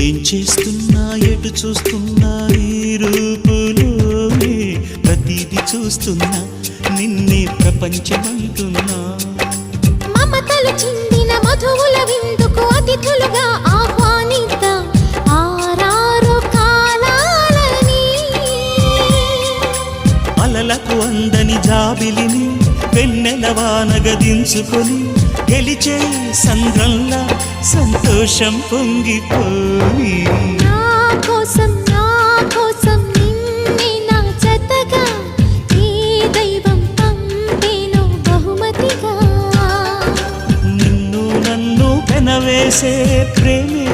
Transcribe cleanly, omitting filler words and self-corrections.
ఏం చేస్తున్నా ఎటు చూస్తున్నా ఈ రూపులోనే ప్రతిదీ చూస్తున్నా నిన్నే ప్రపంచమంటున్నా. మమతలు చిందిన మధువుల విందుకు అతిథులుగా ఆహ్వానిద్దాం ఆరారు కాలాలని. అలలకు అందని జాబిలిని వెన్నెల వానగదించుకొని గెలిచే సంద్రంలా సంతోషం పొంగిపోయి. నా కోసం నిన్నే నా జతగా ఈ దైవం పంపేను బహుమతిగా. నిన్ను నన్ను పెనవేసే ప్రేమే